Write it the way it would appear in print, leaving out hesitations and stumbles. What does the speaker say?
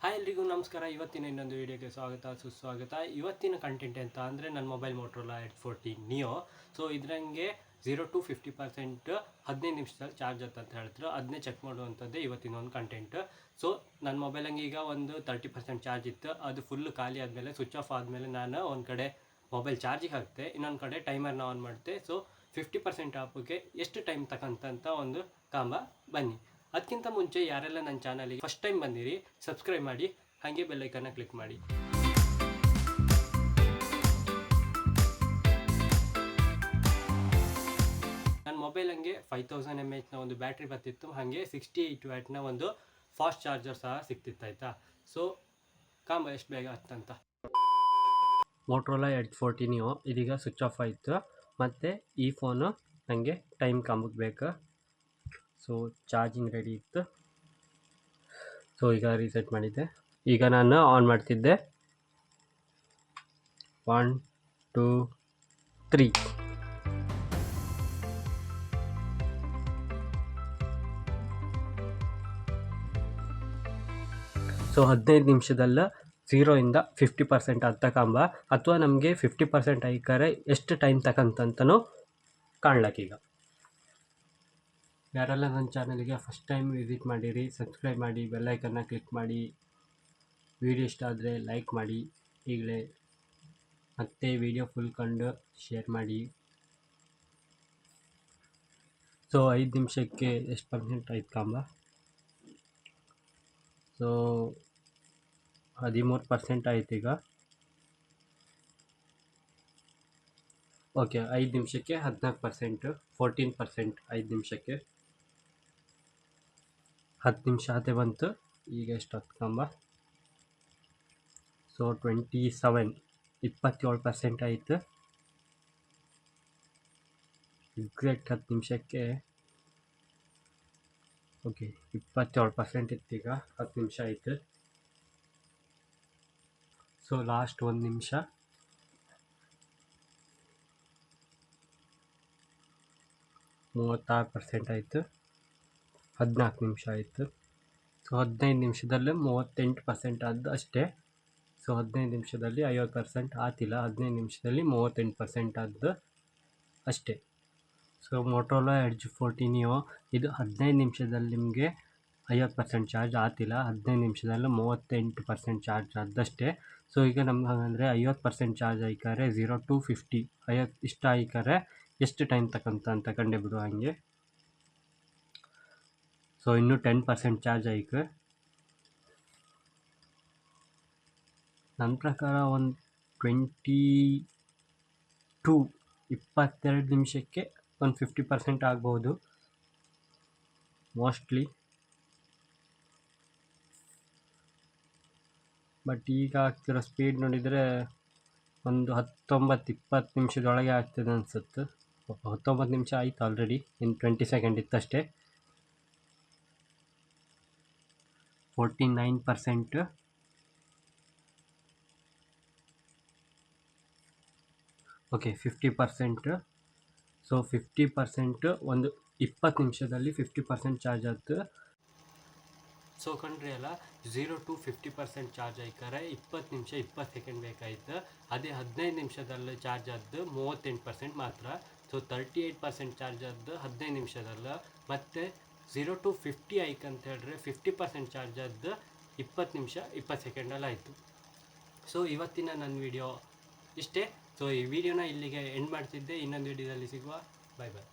Hi ಎಲ್ರಿಗೂ ನಮಸ್ಕಾರ. ಇವತ್ತಿನ ಇನ್ನೊಂದು ವೀಡಿಯೋಗೆ ಸುಸ್ವಾಗತ. ಇವತ್ತಿನ ಕಂಟೆಂಟ್ ಅಂತ ಅಂದರೆ ನನ್ನ mobile Motorola edge 14 neo. So ಇದರಂಗೆ 0 to 50% 15 ನಿಮಿಷದಲ್ಲಿ ಚಾರ್ಜ್ ಅಂತ ಹೇಳ್ತಾರೆ. ಅದನ್ನೇ ಚೆಕ್ ಮಾಡುವಂಥದ್ದೇ ಇವತ್ತಿನ ಒಂದು ಕಂಟೆಂಟ್. ಸೊ ನನ್ನ ಮೊಬೈಲಂಗೆ ಈಗ ಒಂದು 30% ಚಾರ್ಜ್ ಇತ್ತು. ಅದು ಫುಲ್ಲು ಖಾಲಿ ಆದಮೇಲೆ ಸ್ವಿಚ್ ಆಫ್ ಆದಮೇಲೆ ನಾನು ಒಂದು ಕಡೆ ಮೊಬೈಲ್ ಚಾರ್ಜಿಗೆ ಹಾಕಿದೆ, ಇನ್ನೊಂದು ಕಡೆ ಟೈಮರ್ನ ಆನ್ ಮಾಡಿದೆ. ಸೊ 50% ಆಪೋಗೆ ಎಷ್ಟು ಟೈಮ್ ತಗೊಂತಂತ ಒಂದು ಕಾಂಬ. ಬನ್ನಿ, ಅದಕ್ಕಿಂತ ಮುಂಚೆ ಯಾರೆಲ್ಲ ನನ್ನ ಚಾನಲಿಗೆ ಫಸ್ಟ್ ಟೈಮ್ ಬಂದಿರಿ ಸಬ್ಸ್ಕ್ರೈಬ್ ಮಾಡಿ, ಹಾಗೆ ಬೆಲ್ಲೈಕನ್ನ ಕ್ಲಿಕ್ ಮಾಡಿ. ನನ್ನ ಮೊಬೈಲ್ ಹಂಗೆ 5000 mAh ಒಂದು ಬ್ಯಾಟ್ರಿ ಬರ್ತಿತ್ತು, ಹಾಗೆ 68 ವ್ಯಾಟ್ನ ಒಂದು ಫಾಸ್ಟ್ ಚಾರ್ಜರ್ ಸಹ ಸಿಕ್ತಿತ್ತು ಆಯಿತಾ. ಸೊ ಕಾಂಬ ಎಷ್ಟು ಬೇಗ ಆಗ್ತಂತ. ಮೋಟ್ರೋಲಾ ಎಡ್ಜ್ 14 ನಿಯೋ ಇದೀಗ ಸ್ವಿಚ್ ಆಫ್ ಆಯಿತು, ಮತ್ತು ಈ ಫೋನು ನನಗೆ ಟೈಮ್ ಕಾಂಬಕ್ಕೆ ಬೇಕು. ಸೊ ಚಾರ್ಜಿಂಗ್ ರೆಡಿ ಇತ್ತು. ಸೊ ಈಗ ರೀಸೆಟ್ ಮಾಡಿದ್ದೆ. ಈಗ ನಾನು ಆನ್ ಮಾಡ್ತಿದ್ದೆ. 1 2 3. ಸೊ 15 ನಿಮಿಷದಲ್ಲ 0 ಇಂದ 50% ಅಂತ ಕಾಂಬ, ಅಥವಾ ನಮಗೆ 50% ಆಯ್ಕಾರೆ ಎಷ್ಟು ಟೈಮ್ ತಗೊಂತಂತನೂ ಕಾಣ್ಲಕ್ಕೀಗ. ಯಾರೆಲ್ಲ ನನ್ನ ಚಾನಲಿಗೆ ಫಸ್ಟ್ ಟೈಮ್ ವಿಸಿಟ್ ಮಾಡಿರಿ ಸಬ್ಸ್ಕ್ರೈಬ್ ಮಾಡಿ, ಬೆಲ್ಲೈಕನ್ನ ಕ್ಲಿಕ್ ಮಾಡಿ. ವಿಡಿಯೋ ಇಷ್ಟ ಆದರೆ ಲೈಕ್ ಮಾಡಿ ಈಗಲೇ, ಮತ್ತು ವಿಡಿಯೋ ಫುಲ್ ಕಂಡು ಶೇರ್ ಮಾಡಿ. ಸೊ 5 ನಿಮಿಷಕ್ಕೆ ಎಷ್ಟು ಪರ್ಸೆಂಟ್ ಆಯ್ತು ಕಾಂಬ? ಸೊ 13% ಆಯ್ತು ಈಗ. ಓಕೆ, 5 ನಿಮಿಷಕ್ಕೆ 14%, 14%. 5 ನಿಮಿಷಕ್ಕೆ 10 ನಿಮಿಷ ಆತೆ ಬಂತು. ಈಗ ಎಷ್ಟು ಕಾಂಬ? ಸೊ 27% ಆಯಿತು. ಎಕ್ಸಾಕ್ಟ್ 10 ನಿಮಿಷಕ್ಕೆ. ಓಕೆ, 27% ಇತ್ತು, ಈಗ 10 ನಿಮಿಷ ಆಯಿತು. ಸೊ ಲಾಸ್ಟ್ 1 ನಿಮಿಷ. 36% ಆಯಿತು. 14 ನಿಮಿಷ ಆಯಿತು. ಸೊ 15 ನಿಮಿಷದಲ್ಲಿ 38% ಆದ್ದು ಅಷ್ಟೇ. ಸೊ 15 ನಿಮಿಷದಲ್ಲಿ 50% ಆತಿಲ್ಲ, 15 ನಿಮಿಷದಲ್ಲಿ 38% ಆದ್ದು ಅಷ್ಟೇ. ಸೊ ಮೋಟ್ರೋಲಾ ಎಡ್ಜ್ 14 ನಿಯೋ ಇದು 15 ನಿಮಿಷದಲ್ಲಿ ನಿಮಗೆ 50% ಚಾರ್ಜ್ ಆತಿಲ್ಲ, 15 ನಿಮಿಷದಲ್ಲಿ 38% ಚಾರ್ಜ್ ಆದಷ್ಟೇ. ಸೊ ಈಗ ನಮ್ಗೆ ಹಾಗಂದರೆ 50% ಚಾರ್ಜ್ ಆಯ್ಕಾರೆ 0 to 50 ಇಷ್ಟ ಆಯ್ಕಾರೆ ಎಷ್ಟು ಟೈಮ್ ತಗೊಂತ ಕಂಡು ಬಿಡು ಹಾಗೆ. ಸೊ ಇನ್ನೂ 10% ಚಾರ್ಜ್ ಆಯ್ಕೆ. ನನ್ನ ಪ್ರಕಾರ ಒಂದು 22 ನಿಮಿಷಕ್ಕೆ ಒಂದು 50% ಆಗ್ಬೋದು ಮೋಸ್ಟ್ಲಿ. ಬಟ್ ಈಗ ಆಗ್ತಿರೋ ಸ್ಪೀಡ್ ನೋಡಿದರೆ ಒಂದು 19-20 ನಿಮಿಷದೊಳಗೆ ಆಗ್ತದೆ ಅನಿಸುತ್ತೆ. 19 ನಿಮಿಷ ಆಯಿತು ಆಲ್ರೆಡಿ, ಇನ್ನು 20 ಸೆಕೆಂಡ್ ಇತ್ತಷ್ಟೇ. 49%. ಓಕೆ, 50%. ಸೊ 50% ಒಂದು 20 ನಿಮಿಷದಲ್ಲಿ 50% ಚಾರ್ಜ್ ಆಯ್ತು. ಸೊ ಕಂಡ್ರಿ ಅಲ್ಲ, 0 to 50% ಚಾರ್ಜ್ ಆಯ್ಕಾರೆ 20 ನಿಮಿಷ 20 ಸೆಕೆಂಡ್ ಬೇಕಾಯ್ತು. ಅದೇ 15 ನಿಮಿಷದಲ್ಲಿ ಚಾರ್ಜ್ ಆದ್ದು 38% ಮಾತ್ರ. ಸೊ 38% ಚಾರ್ಜ್ ಆದ್ದು 15 ನಿಮಿಷದಲ್ಲ. ಮತ್ತು 0 to 50 ಆಯ್ಕೆ ಅಂತ ಹೇಳಿದ್ರೆ 50% ಚಾರ್ಜ್ ಆದ್ದು 20 ನಿಮಿಷ 20 ಸೆಕೆಂಡಲ್ಲಿ ಆಯಿತು. ಸೊ ಇವತ್ತಿನ ನನ್ನ ವಿಡಿಯೋ ಇಷ್ಟೇ. ಸೊ ಈ ವಿಡಿಯೋನ ಇಲ್ಲಿಗೆ ಎಂಡ್ ಮಾಡ್ತಿದ್ದೆ. ಇನ್ನೊಂದು ವಿಡಿಯೋದಲ್ಲಿ ಸಿಗುವ. ಬಾಯ್ ಬಾಯ್.